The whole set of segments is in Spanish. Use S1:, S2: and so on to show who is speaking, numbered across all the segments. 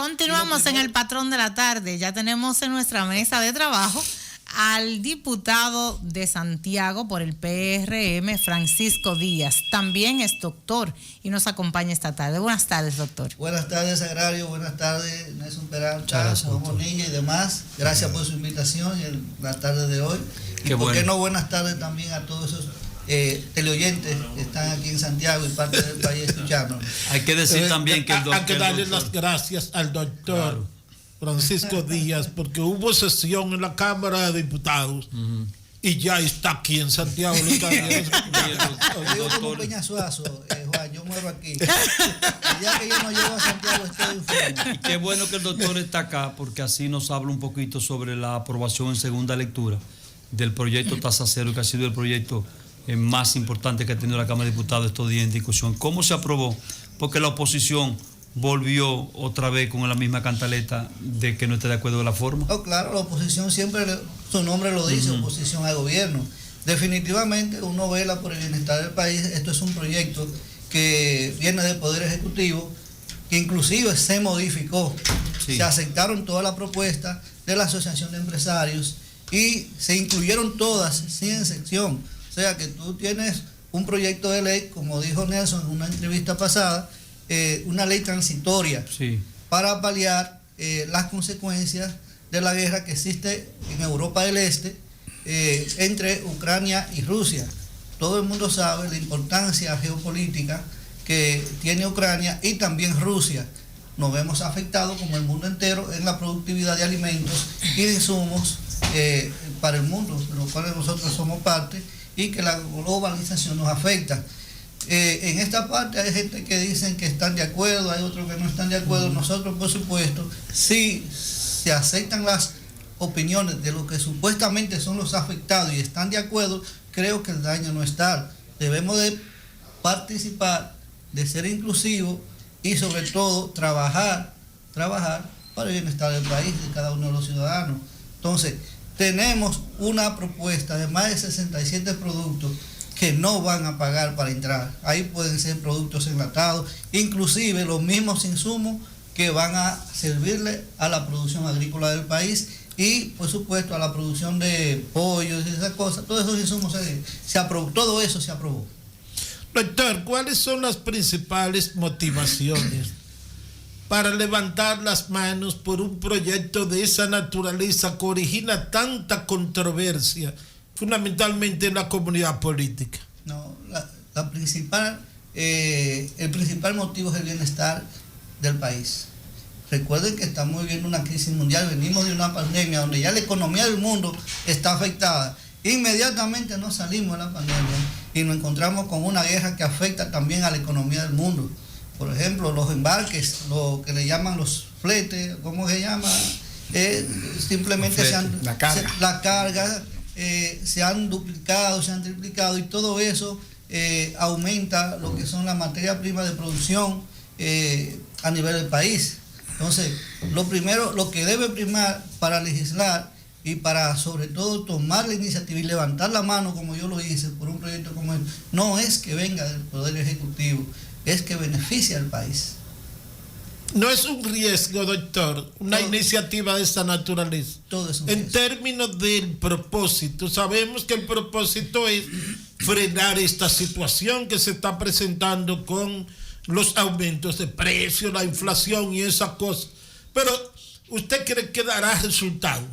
S1: Continuamos en el Patrón de la Tarde. Ya tenemos en nuestra mesa de trabajo al diputado de Santiago por el PRM, Francisco Díaz. También es doctor y nos acompaña esta tarde. Buenas tardes, doctor.
S2: Buenas tardes, Agrario. Buenas tardes, Nelson Peralta, Juan Bonilla y demás. Gracias por su invitación en la tarde de hoy. Y por qué no, buenas tardes también a todos esos teleoyentes que están aquí en Santiago y parte del país escuchando.
S3: Hay que decir también que el doctor...
S4: Hay que darle las gracias al doctor Francisco Díaz, porque hubo sesión en la Cámara de Diputados y ya está aquí en Santiago.
S2: Yo como Peñasuazo, Juan, yo muero aquí. Ya que yo no llego a Santiago, estoy enfermo.
S3: Y qué bueno que el doctor está acá, porque así nos habla un poquito sobre la aprobación en segunda lectura del proyecto Tasa Cero, que ha sido el proyecto más importante que ha tenido la Cámara de Diputados estos días en discusión. ¿Cómo se aprobó? Porque la oposición volvió otra vez con la misma cantaleta de que no está de acuerdo con la forma.
S2: Oh, claro, la oposición siempre, su nombre lo dice, oposición al gobierno. Definitivamente uno vela por el bienestar del país. Esto es un proyecto que viene del Poder Ejecutivo, que inclusive se modificó. Sí. Se aceptaron todas las propuestas de la Asociación de Empresarios y se incluyeron todas sin excepción. O sea que tú tienes un proyecto de ley, como dijo Nelson en una entrevista pasada, una ley transitoria para paliar las consecuencias de la guerra que existe en Europa del Este entre Ucrania y Rusia. Todo el mundo sabe la importancia geopolítica que tiene Ucrania y también Rusia. Nos vemos afectados como el mundo entero en la productividad de alimentos y de insumos para el mundo, de los cuales nosotros somos parte, y que la globalización nos afecta. En esta parte hay gente que dicen que están de acuerdo, hay otros que no están de acuerdo. Nosotros, por supuesto, si se aceptan las opiniones de los que supuestamente son los afectados y están de acuerdo, creo que el daño no está. Debemos de participar, de ser inclusivos y sobre todo trabajar para el bienestar del país, de cada uno de los ciudadanos. Entonces, tenemos una propuesta de más de 67 productos que no van a pagar para entrar. Ahí pueden ser productos enlatados, inclusive los mismos insumos que van a servirle a la producción agrícola del país y, por supuesto, a la producción de pollos y esas cosas. Todos esos insumos se aprobó, todo eso se aprobó.
S4: Doctor, ¿cuáles son las principales motivaciones para levantar las manos por un proyecto de esa naturaleza que origina tanta controversia, fundamentalmente en la comunidad política?
S2: No, el principal motivo es el bienestar del país. Recuerden que estamos viviendo una crisis mundial, venimos de una pandemia donde ya la economía del mundo está afectada. Inmediatamente nos salimos de la pandemia y nos encontramos con una guerra que afecta también a la economía del mundo. Por ejemplo, los embarques, lo que le llaman los fletes, ¿cómo se llama? Simplemente la carga se han duplicado, se han triplicado y todo eso aumenta lo que son las materias primas de producción a nivel del país. Entonces, lo que debe primar para legislar y para sobre todo tomar la iniciativa y levantar la mano, como yo lo hice, por un proyecto como este, no es que venga del Poder Ejecutivo, es que beneficie al país.
S4: No es un riesgo, doctor, una iniciativa de esta naturaleza.
S2: Todo es un
S4: riesgo. En términos del propósito, sabemos que el propósito es frenar esta situación que se está presentando con los aumentos de precios, la inflación y esas cosas. Pero, ¿usted cree que dará resultado?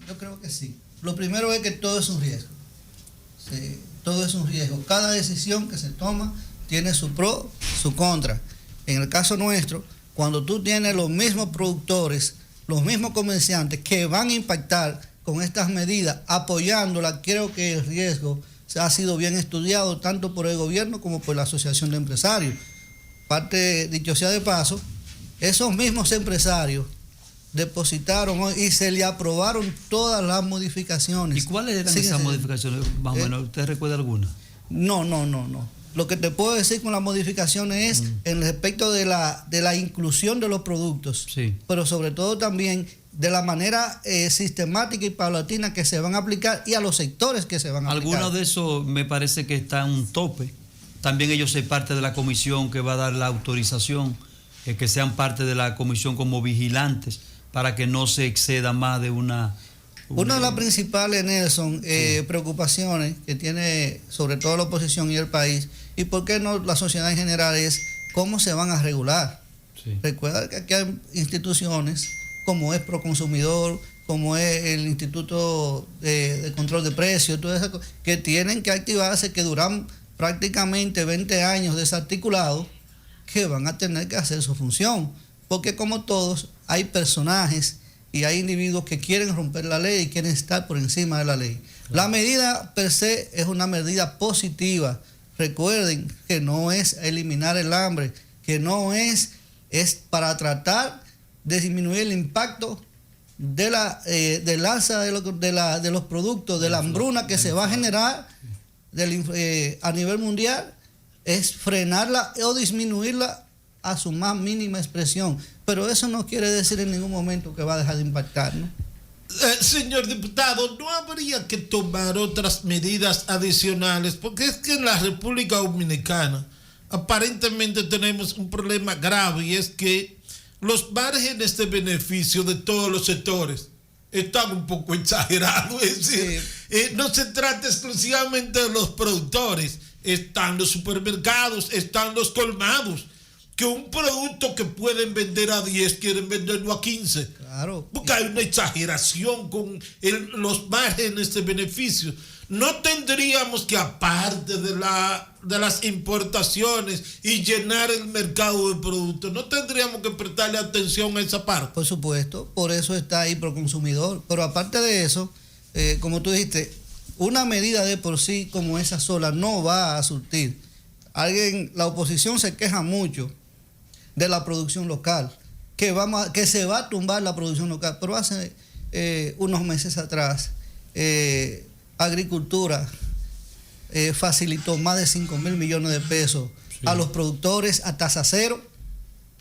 S2: Yo creo que sí. Lo primero es que todo es un riesgo. Sí, todo es un riesgo. Cada decisión que se toma tiene su pro, su contra. En el caso nuestro, cuando tú tienes los mismos productores, los mismos comerciantes que van a impactar con estas medidas, apoyándolas, creo que el riesgo ha sido bien estudiado tanto por el gobierno como por la Asociación de Empresarios. Dicho sea de paso, esos mismos empresarios depositaron y se le aprobaron todas las modificaciones.
S3: ¿Y cuáles eran esas modificaciones? Más o menos, ¿usted recuerda alguna?
S2: No. Lo que te puedo decir con las modificaciones es en respecto de la inclusión de los productos, pero sobre todo también de la manera sistemática y paulatina que se van a aplicar y a los sectores que se van a aplicar.
S3: Algunos de esos me parece que está en un tope. También ellos son parte de la comisión que va a dar la autorización que sean parte de la comisión como vigilantes para que no se exceda más de una
S2: de las principales, Nelson, preocupaciones que tiene sobre todo la oposición y el país, y por qué no la sociedad en general, es cómo se van a regular. Sí. Recuerda que aquí hay instituciones como es Proconsumidor, como es el Instituto de Control de Precios, todas esas cosas, que tienen que activarse, que duran prácticamente 20 años desarticulados, que van a tener que hacer su función. Porque como todos, hay personajes y hay individuos que quieren romper la ley y quieren estar por encima de la ley. La medida per se es una medida positiva. Recuerden que no es eliminar el hambre, que no es para tratar de disminuir el impacto del alza de los productos, de la hambruna que se va a generar a nivel mundial, es frenarla o disminuirla a su más mínima expresión. Pero eso no quiere decir en ningún momento que va a dejar de impactar, ¿no?
S4: Señor diputado, ¿no habría que tomar otras medidas adicionales? Porque es que en la República Dominicana aparentemente tenemos un problema grave, y es que los márgenes de beneficio de todos los sectores están un poco exagerados. Es decir, no se trata exclusivamente de los productores, están los supermercados, están los colmados, que un producto que pueden vender a 10 quieren venderlo a 15.
S2: Claro.
S4: Porque hay una exageración con los márgenes de beneficio. No tendríamos que, aparte de las importaciones y llenar el mercado de productos, no tendríamos que prestarle atención a esa parte.
S2: Por supuesto, por eso está ahí Proconsumidor. Pero aparte de eso, como tú dijiste, una medida de por sí como esa sola no va a surtir. La oposición se queja mucho de la producción local, que se va a tumbar la producción local, pero hace unos meses atrás Agricultura facilitó más de 5.000 millones de pesos a los productores a tasa cero.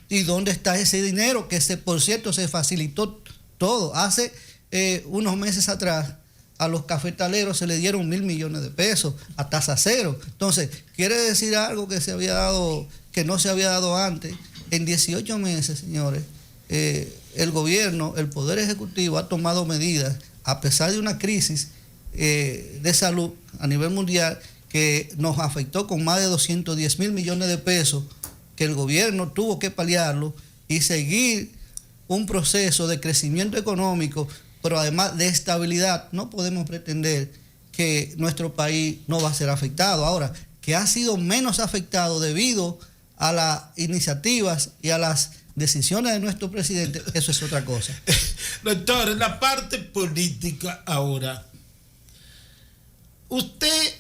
S2: ¿Y dónde está ese dinero? Que por cierto se facilitó todo. Hace unos meses atrás a los cafetaleros se le dieron 1.000 millones de pesos a tasa cero. Entonces, quiere decir algo que que no se había dado antes. En 18 meses, señores, el gobierno, el Poder Ejecutivo ha tomado medidas, a pesar de una crisis de salud a nivel mundial que nos afectó con más de 210.000 millones de pesos, que el gobierno tuvo que paliarlo y seguir un proceso de crecimiento económico, pero además de estabilidad. No podemos pretender que nuestro país no va a ser afectado. Ahora, que ha sido menos afectado debido a las iniciativas y a las decisiones de nuestro presidente, eso es otra cosa.
S4: Doctor, en la parte política ahora, ¿usted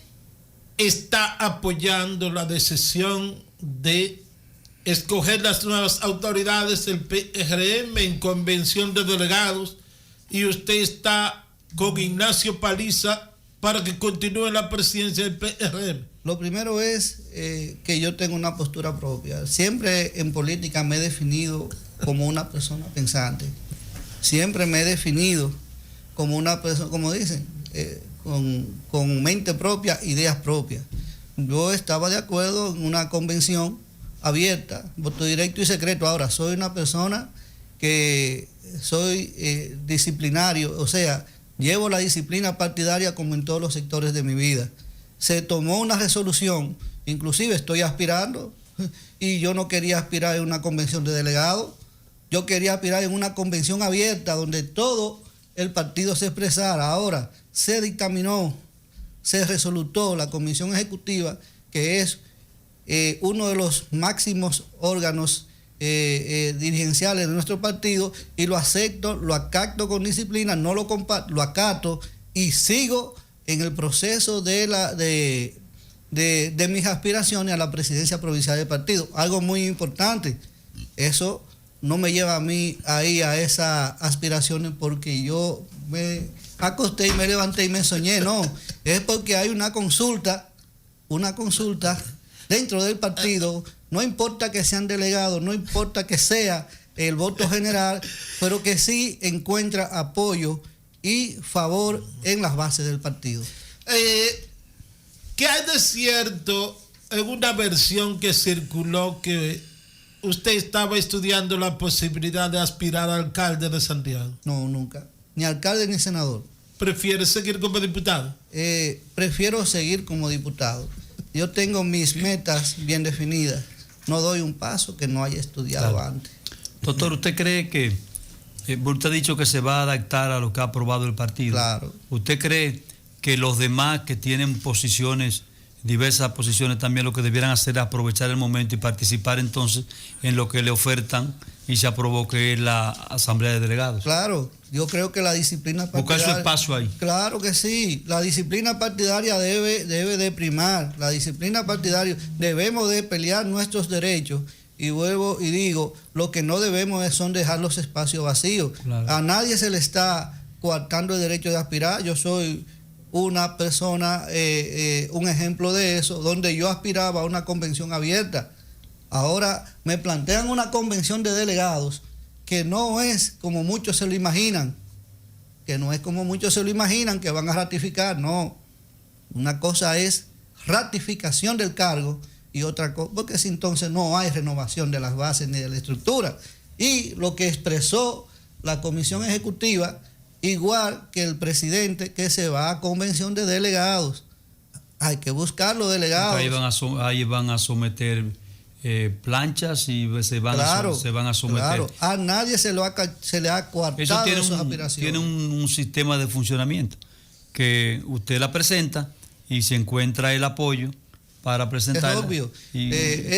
S4: está apoyando la decisión de escoger las nuevas autoridades del PRM en convención de delegados, y usted está con Ignacio Paliza para que continúe la presidencia del PRM?
S2: Lo primero es que yo tengo una postura propia. Siempre en política me he definido como una persona pensante. Siempre me he definido como una persona, como dicen, con mente propia, ideas propias. Yo estaba de acuerdo en una convención abierta, voto directo y secreto. Ahora, soy una persona que soy disciplinario, o sea, llevo la disciplina partidaria como en todos los sectores de mi vida. Se tomó una resolución, inclusive estoy aspirando, y yo no quería aspirar en una convención de delegados, yo quería aspirar en una convención abierta donde todo el partido se expresara. Ahora, se dictaminó, se resolutó la comisión ejecutiva, que es uno de los máximos órganos dirigenciales de nuestro partido, y lo acepto, lo acato con disciplina, no lo comparto, lo acato y sigo en el proceso de mis aspiraciones a la presidencia provincial del partido. Algo muy importante, eso no me lleva a mí ahí a esas aspiraciones porque yo me acosté y me levanté y me soñé, no, es porque hay una consulta dentro del partido. No importa que sean delegados, no importa que sea el voto general, pero que sí encuentra apoyo y favor en las bases del partido.
S4: ¿Qué hay de cierto en una versión que circuló que ¿usted estaba estudiando la posibilidad de aspirar a alcalde de Santiago?
S2: No, nunca. Ni alcalde ni senador.
S4: ¿Prefiere seguir como diputado?
S2: Prefiero seguir como diputado. Yo tengo mis metas bien definidas. No doy un paso que no haya estudiado antes.
S3: Doctor, ¿usted cree que, usted ha dicho que se va a adaptar a lo que ha aprobado el partido?
S2: Claro.
S3: ¿Usted cree que los demás que tienen posiciones, diversas posiciones, también lo que debieran hacer es aprovechar el momento y participar entonces en lo que le ofertan y se aprobó, que es la Asamblea de Delegados?
S2: Claro, yo creo que la disciplina partidaria...
S3: Buscar su espacio ahí.
S2: Claro que sí, la disciplina partidaria debe de primar, la disciplina partidaria, debemos de pelear nuestros derechos, y vuelvo y digo, lo que no debemos son dejar los espacios vacíos.
S3: Claro.
S2: A nadie se le está coartando el derecho de aspirar. Yo soy una persona, un ejemplo de eso, donde yo aspiraba a una convención abierta. Ahora me plantean una convención de delegados que no es como muchos se lo imaginan, que van a ratificar. No, una cosa es ratificación del cargo y otra cosa, porque si entonces no hay renovación de las bases ni de la estructura. Y lo que expresó la comisión ejecutiva, igual que el presidente, que se va a convención de delegados. Hay que buscar los delegados.
S3: Ahí van a someter planchas y se van a someter.
S2: Claro, a nadie se le ha coartado
S3: eso tiene
S2: sus aspiraciones.
S3: Tiene un sistema de funcionamiento que usted la presenta y se encuentra el apoyo para presentarla.
S2: Es obvio.
S3: Y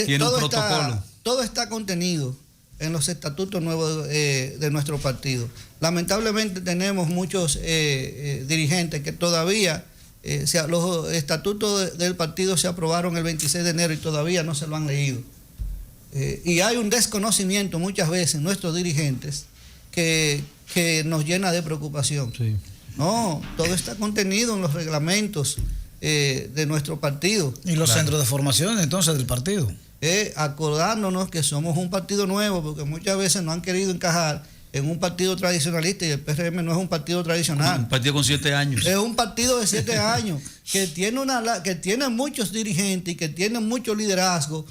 S3: tiene un protocolo.
S2: Todo está contenido en los estatutos nuevos de nuestro partido. Lamentablemente tenemos muchos dirigentes que todavía, los estatutos del partido se aprobaron el 26 de enero y todavía no se lo han leído. Y hay un desconocimiento muchas veces en nuestros dirigentes que nos llena de preocupación.
S3: Sí.
S2: No, todo está contenido en los reglamentos de nuestro partido.
S5: ¿Y los centros de formación entonces del partido?
S2: Acordándonos que somos un partido nuevo, porque muchas veces no han querido encajar en un partido tradicionalista, y el PRM no es un partido tradicional.
S3: Un partido con 7 años.
S2: Es un partido de 7 años que tiene muchos dirigentes y que tiene mucho liderazgo.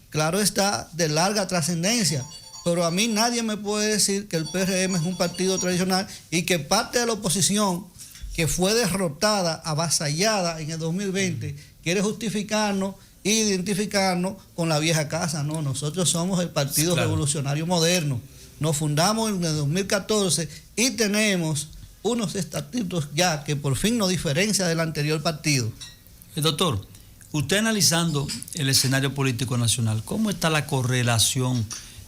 S2: Claro está, de larga trascendencia. Pero a mí nadie me puede decir que el PRM es un partido tradicional y que parte de la oposición que fue derrotada, avasallada en el 2020, quiere justificarnos e identificarnos con la vieja casa. No, nosotros somos el Partido Revolucionario Moderno. Nos fundamos en el 2014 y tenemos unos estatutos ya que por fin nos diferencia del anterior partido.
S3: Doctor, usted analizando el escenario político nacional, ¿cómo está la correlación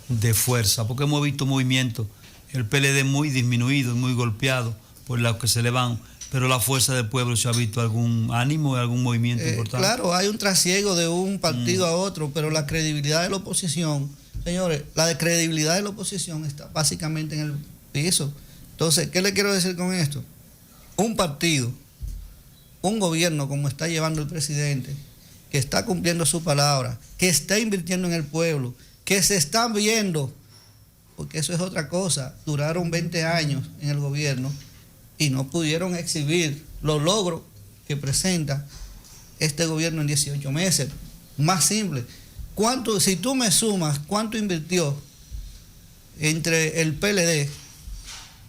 S3: de fuerza? Porque hemos visto movimientos, el PLD muy disminuido y muy golpeado por lo que se le van, pero la fuerza del pueblo, ¿se ha visto algún ánimo, algún movimiento importante?
S2: Claro, hay un trasiego de un partido a otro, pero la credibilidad de la oposición, señores, la credibilidad de la oposición está básicamente en el piso. Entonces, ¿qué le quiero decir con esto? Un partido, un gobierno como está llevando el presidente, que está cumpliendo su palabra, que está invirtiendo en el pueblo, que se están viendo, porque eso es otra cosa, duraron 20 años en el gobierno y no pudieron exhibir los logros que presenta este gobierno en 18 meses. Más simple. Si tú me sumas cuánto invirtió entre el PLD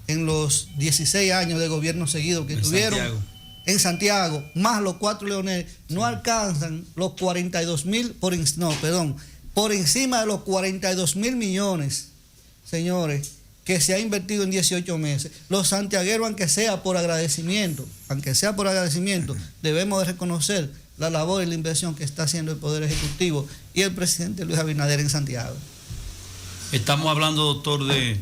S2: en los 16 años de gobierno seguido que tuvieron en Santiago, más los 4 leones, no alcanzan los 42.000, por encima de los 42.000 millones, señores, que se ha invertido en 18 meses. Los santiagueros, aunque sea por agradecimiento, debemos de reconocer la labor y la inversión que está haciendo el Poder Ejecutivo y el presidente Luis Abinader en Santiago.
S3: Estamos hablando, doctor, de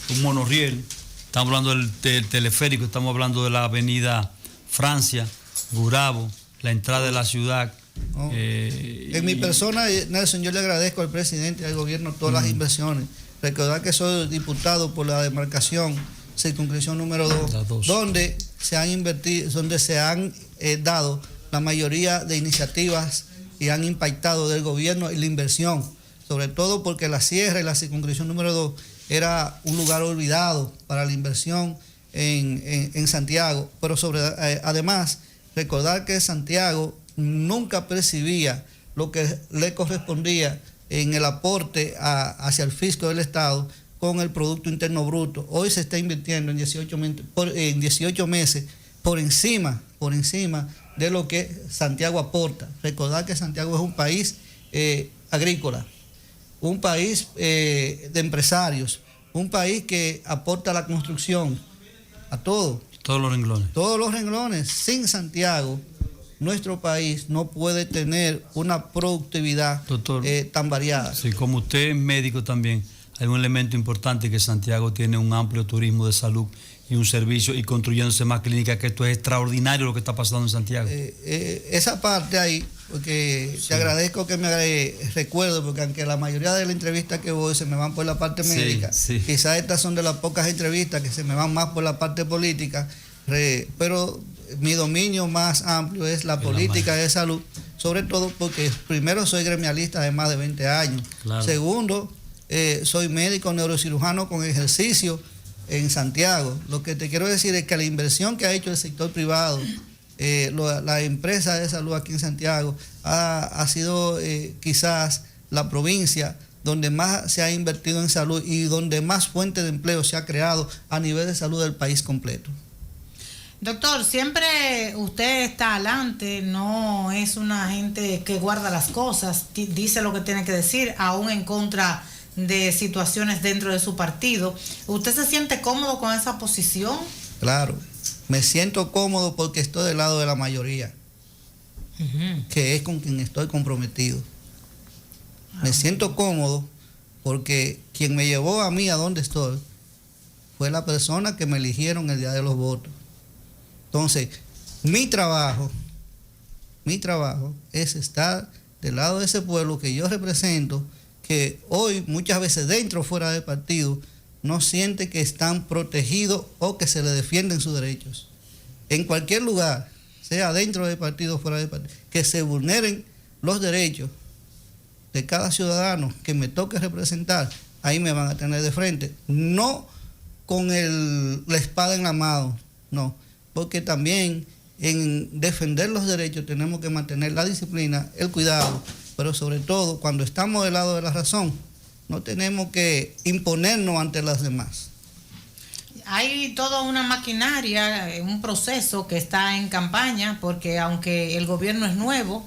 S3: un monorriel, estamos hablando del teleférico, estamos hablando de la avenida Francia, Gurabo, la entrada de la ciudad.
S2: No. En mi persona, Nelson, yo le agradezco al presidente y al gobierno todas las inversiones. Recordar que soy diputado por la demarcación circunscripción número 2, donde se han invertido, donde se han dado la mayoría de iniciativas y han impactado del gobierno y la inversión, sobre todo porque la sierra y la circunscripción número 2 era un lugar olvidado para la inversión en Santiago, pero además recordar que Santiago nunca percibía lo que le correspondía en el aporte hacia el fisco del Estado con el Producto Interno Bruto. Hoy se está invirtiendo en 18 meses por encima de lo que Santiago aporta. Recordar que Santiago es un país agrícola, un país de empresarios, un país que aporta a la construcción, a todo.
S3: Todos los renglones.
S2: Todos los renglones. Sin Santiago, nuestro país no puede tener una productividad tan variada.
S3: Sí, como usted es médico también, hay un elemento importante que Santiago tiene un amplio turismo de salud y un servicio y construyéndose más clínicas, que esto es extraordinario lo que está pasando en Santiago.
S2: Esa parte ahí, porque te agradezco que me recuerdo, porque aunque la mayoría de las entrevistas que voy se me van por la parte médica, quizás estas son de las pocas entrevistas que se me van más por la parte política, pero mi dominio más amplio es la política de salud, sobre todo porque primero soy gremialista de más de 20 años, claro. Segundo, soy médico neurocirujano con ejercicio en Santiago. Lo que te quiero decir es que la inversión que ha hecho el sector privado, la empresa de salud aquí en Santiago, ha sido quizás la provincia donde más se ha invertido en salud y donde más fuente de empleo se ha creado a nivel de salud del país completo.
S1: Doctor, siempre usted está adelante, no es una gente que guarda las cosas, dice lo que tiene que decir, aún en contra de situaciones dentro de su partido. ¿Usted se siente cómodo con esa posición?
S2: Claro, me siento cómodo porque estoy del lado de la mayoría, que es con quien estoy comprometido. Me siento cómodo porque quien me llevó a mí a donde estoy fue la persona que me eligieron el día de los votos. Entonces, mi trabajo es estar del lado de ese pueblo que yo represento, que hoy muchas veces dentro o fuera del partido no siente que están protegidos o que se les defienden sus derechos. En cualquier lugar, sea dentro del partido o fuera del partido, que se vulneren los derechos de cada ciudadano que me toque representar, ahí me van a tener de frente. No con la espada en la mano, no, porque también en defender los derechos tenemos que mantener la disciplina, el cuidado, pero sobre todo cuando estamos del lado de la razón, no tenemos que imponernos ante las demás.
S1: Hay toda una maquinaria, un proceso que está en campaña, porque aunque el gobierno es nuevo,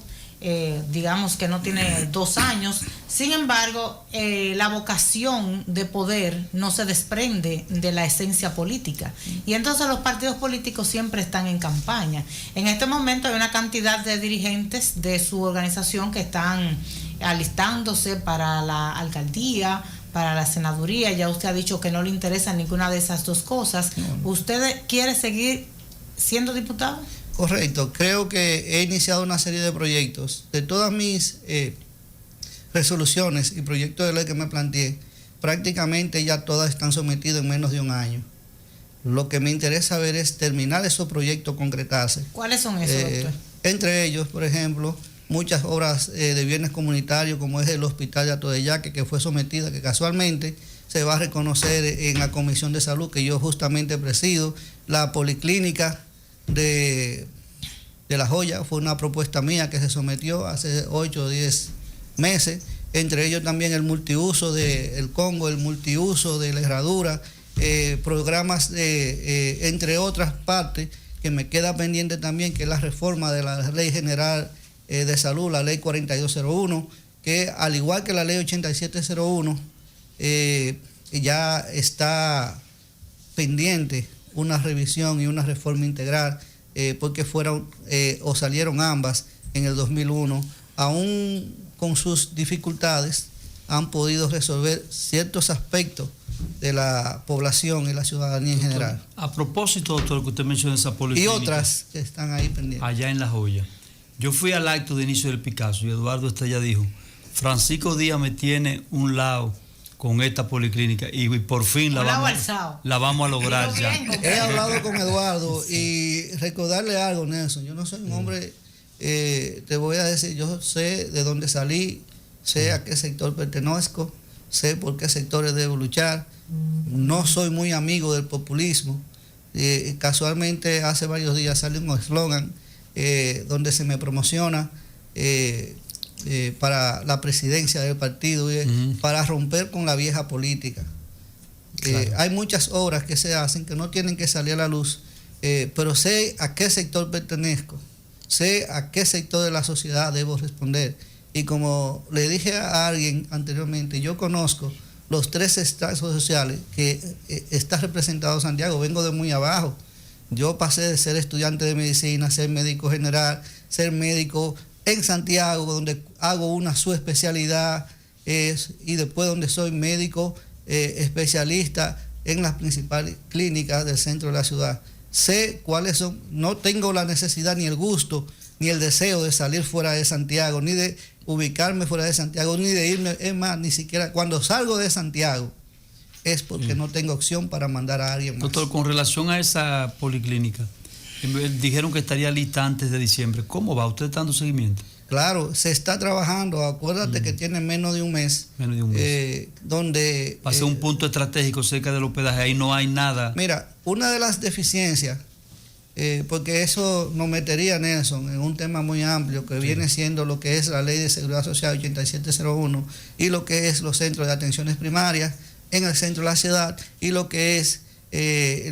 S1: digamos que no tiene 2 años, sin embargo, la vocación de poder no se desprende de la esencia política. Y entonces los partidos políticos siempre están en campaña. En este momento hay una cantidad de dirigentes de su organización que están alistándose para la alcaldía, para la senaduría. Ya usted ha dicho que no le interesa ninguna de esas dos cosas. ¿Usted quiere seguir siendo diputado?
S2: Correcto, creo que he iniciado una serie de proyectos. De todas mis resoluciones y proyectos de ley que me planteé, prácticamente ya todas están sometidas en menos de 1 año. Lo que me interesa ver es terminar esos proyectos, concretarse.
S1: ¿Cuáles son esos, doctor?
S2: Entre ellos, por ejemplo, muchas obras de bienes comunitarios, como es el Hospital de Atoyaque, que fue sometida, que casualmente se va a reconocer en la Comisión de Salud, que yo justamente presido, la Policlínica de La Joya, fue una propuesta mía que se sometió hace 8 o 10 meses, entre ellos también el multiuso del Congo, el multiuso de la Herradura, programas entre otras partes que me queda pendiente también, que es la reforma de la Ley General de Salud, la Ley 4201, que al igual que la Ley 8701, ya está pendiente una revisión y una reforma integral, porque fueron o salieron ambas en el 2001, aún con sus dificultades, han podido resolver ciertos aspectos de la población y la ciudadanía en general.
S3: A propósito, doctor, que usted menciona esa policlínica.
S2: Y otras que están ahí pendientes.
S3: Allá en La Joya. Yo fui al acto de inicio del Picasso y Eduardo Estrella dijo, Francisco Díaz me tiene un lado con esta policlínica y por fin la vamos a lograr ya.
S2: He hablado con Eduardo y recordarle algo, Nelson. Yo no soy un hombre, te voy a decir, yo sé de dónde salí, sé a qué sector pertenezco, sé por qué sectores debo luchar. No soy muy amigo del populismo. Casualmente hace varios días salió un eslogan donde se me promociona para la presidencia del partido, para romper con la vieja política. Claro. Hay muchas obras que se hacen que no tienen que salir a la luz, pero sé a qué sector pertenezco, sé a qué sector de la sociedad debo responder. Y como le dije a alguien anteriormente, yo conozco los 3 estratos sociales que está representado Santiago. Vengo de muy abajo. Yo pasé de ser estudiante de medicina, ser médico general, ser médico en Santiago, donde hago una subespecialidad, y después donde soy médico especialista en las principales clínicas del centro de la ciudad. Sé cuáles son, no tengo la necesidad ni el gusto ni el deseo de salir fuera de Santiago, ni de ubicarme fuera de Santiago, ni de irme, es más, ni siquiera cuando salgo de Santiago es porque no tengo opción para mandar a alguien más.
S3: Doctor, con relación a esa policlínica, dijeron que estaría lista antes de diciembre. ¿Cómo va? ¿Usted está dando seguimiento?
S2: Claro, se está trabajando. Acuérdate que tiene menos de un mes.
S3: Menos de un mes.
S2: Donde...
S3: Va a ser un punto estratégico cerca del hospedaje. Ahí no hay nada.
S2: Mira, una de las deficiencias, porque eso nos metería, Nelson, en un tema muy amplio que viene siendo lo que es la Ley de Seguridad Social 8701 y lo que es los centros de atenciones primarias en el centro de la ciudad y lo que es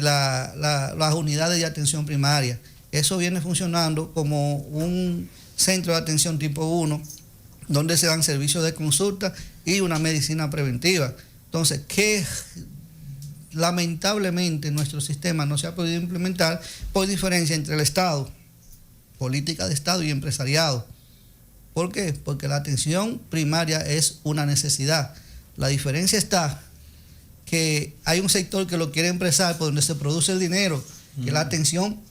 S2: las unidades de atención primaria. Eso viene funcionando como un centro de atención tipo 1, donde se dan servicios de consulta y una medicina preventiva. Entonces, que lamentablemente nuestro sistema no se ha podido implementar por diferencia entre el Estado, política de Estado y empresariado. ¿Por qué? Porque la atención primaria es una necesidad. La diferencia está que hay un sector que lo quiere empresar por donde se produce el dinero, que es la atención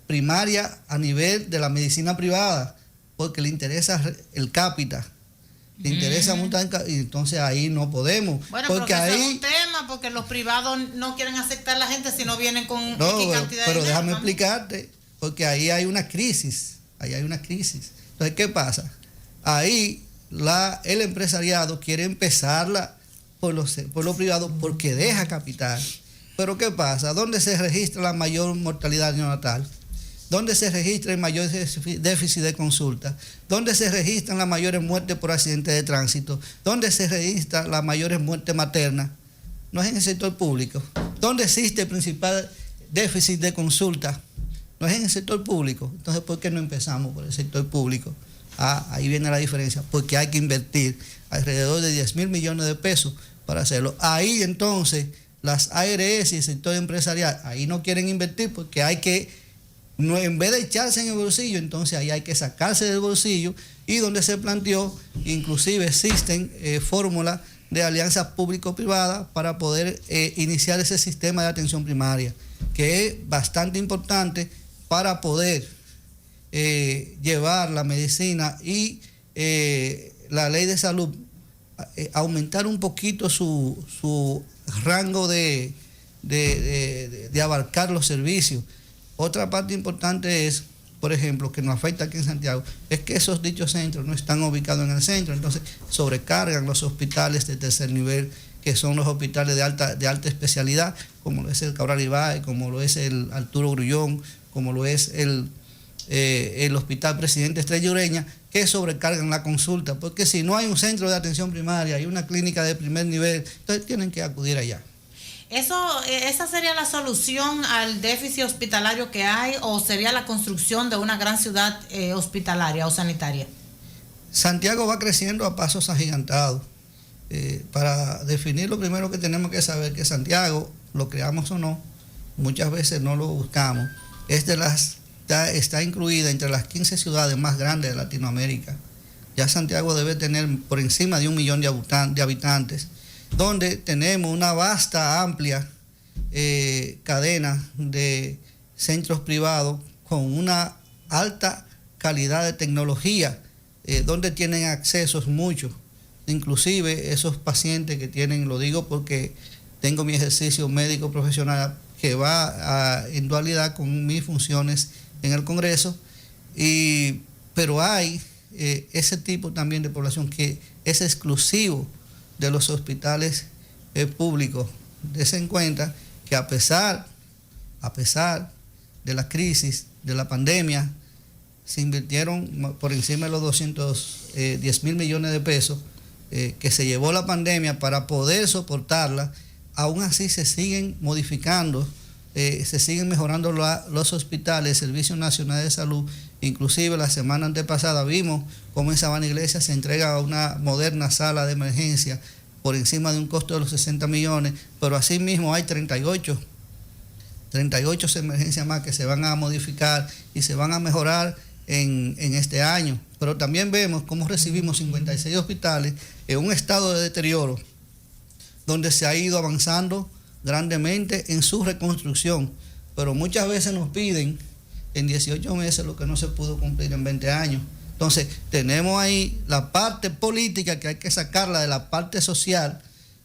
S2: primaria a nivel de la medicina privada, porque le interesa el cápita, le interesa mucho, y entonces ahí no podemos.
S1: Bueno,
S2: porque
S1: ahí
S2: es
S1: un tema, porque los privados no quieren aceptar a la gente si no vienen con
S2: no,
S1: X cantidad
S2: pero
S1: de dinero.
S2: déjame explicarte, porque ahí hay una crisis, Entonces, ¿qué pasa? Ahí el empresariado quiere empezarla por lo privado porque deja capital. Pero ¿qué pasa? ¿Dónde se registra la mayor mortalidad neonatal? ¿Dónde se registra el mayor déficit de consulta? ¿Dónde se registran las mayores muertes por accidentes de tránsito? ¿Dónde se registran las mayores muertes maternas? No es en el sector público. ¿Dónde existe el principal déficit de consulta? No es en el sector público. Entonces, ¿por qué no empezamos por el sector público? Ahí viene la diferencia, porque hay que invertir alrededor de 10 mil millones de pesos para hacerlo. Ahí entonces las ARS y el sector empresarial, ahí no quieren invertir porque hay que, no, en vez de echarse en el bolsillo, entonces ahí hay que sacarse del bolsillo, y donde se planteó, inclusive existen fórmulas de alianzas público-privadas para poder iniciar ese sistema de atención primaria, que es bastante importante para poder llevar la medicina y la ley de salud, aumentar un poquito su rango de abarcar los servicios. Otra parte importante es, por ejemplo, que nos afecta aquí en Santiago, es que esos dichos centros no están ubicados en el centro, entonces sobrecargan los hospitales de tercer nivel, que son los hospitales de alta especialidad, como lo es el Cabral Ibáez, como lo es el Arturo Grullón, como lo es el Hospital Presidente Estrella Ureña, que sobrecargan la consulta, porque si no hay un centro de atención primaria y una clínica de primer nivel, entonces tienen que acudir allá.
S1: ¿Esa sería la solución al déficit hospitalario que hay, o sería la construcción de una gran ciudad hospitalaria o sanitaria?
S2: Santiago va creciendo a pasos agigantados. Para definir, lo primero que tenemos que saber que Santiago, lo creamos o no, muchas veces no lo buscamos, está incluida entre las 15 ciudades más grandes de Latinoamérica. Ya Santiago debe tener por encima de 1 millón de habitantes, donde tenemos una vasta, amplia cadena de centros privados con una alta calidad de tecnología, donde tienen accesos muchos. Inclusive esos pacientes que tienen, lo digo porque tengo mi ejercicio médico profesional que va en dualidad con mis funciones en el Congreso, pero hay ese tipo también de población que es exclusivo de los hospitales públicos. Dense en cuenta que a pesar de la crisis, de la pandemia, se invirtieron por encima de los 210 mil millones de pesos que se llevó la pandemia para poder soportarla. Aún así se siguen modificando, se siguen mejorando los hospitales, el Servicio Nacional de Salud. Inclusive la semana antepasada vimos cómo en Sabana Iglesia se entrega una moderna sala de emergencia por encima de un costo de los 60 millones, pero asimismo hay 38 emergencias más que se van a modificar y se van a mejorar en este año. Pero también vemos cómo recibimos 56 hospitales en un estado de deterioro, donde se ha ido avanzando grandemente en su reconstrucción, pero muchas veces nos piden en 18 meses lo que no se pudo cumplir en 20 años. Entonces, tenemos ahí la parte política que hay que sacarla de la parte social,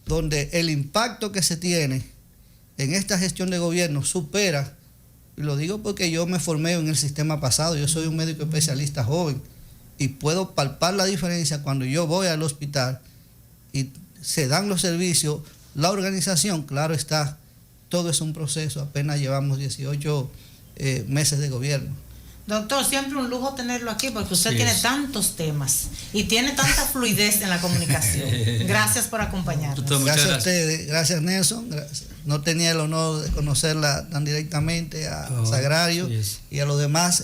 S2: donde el impacto que se tiene en esta gestión de gobierno supera, y lo digo porque yo me formé en el sistema pasado, yo soy un médico especialista joven, y puedo palpar la diferencia cuando yo voy al hospital y se dan los servicios, la organización, claro está, todo es un proceso, apenas llevamos 18 meses de gobierno.
S1: Doctor, siempre un lujo tenerlo aquí porque usted
S3: Sí,
S1: tiene
S3: es.
S1: tantos temas y tiene tanta fluidez en la comunicación. Gracias por acompañarnos.
S3: Doctor, muchas
S2: Gracias a
S3: gracias.
S2: ustedes, gracias Nelson. No tenía el honor de conocerla tan directamente a Sagrario
S3: sí es.
S2: y a los demás.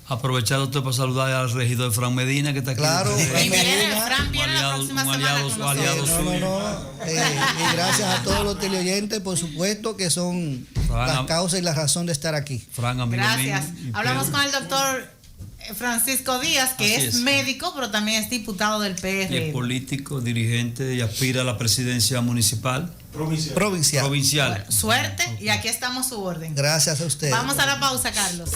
S3: Aprovechar, doctor, para saludar al regidor Fran Medina, que está aquí.
S2: Claro,
S1: Y
S2: Fran
S1: viene,
S2: Medina.
S1: Fran viene la próxima
S3: Un
S1: semana
S3: aliado-
S1: con
S3: un aliado
S1: nosotros.
S3: suyo.
S2: Y gracias a todos los teleoyentes, por supuesto, que son
S3: Fran,
S2: la causa y la razón de estar aquí.
S3: Fran, amigo
S1: Gracias.
S3: mío, y
S1: Hablamos
S3: Pedro.
S1: con el doctor Francisco Díaz, que
S3: Así
S1: es
S3: es.
S1: médico, pero también es diputado del
S3: Y es
S1: PRM.
S3: político, dirigente y aspira a la presidencia municipal,
S2: Provincial.
S3: provincial.
S1: Bueno, suerte y aquí estamos a su orden.
S2: Gracias a ustedes.
S1: Vamos a la pausa, Carlos.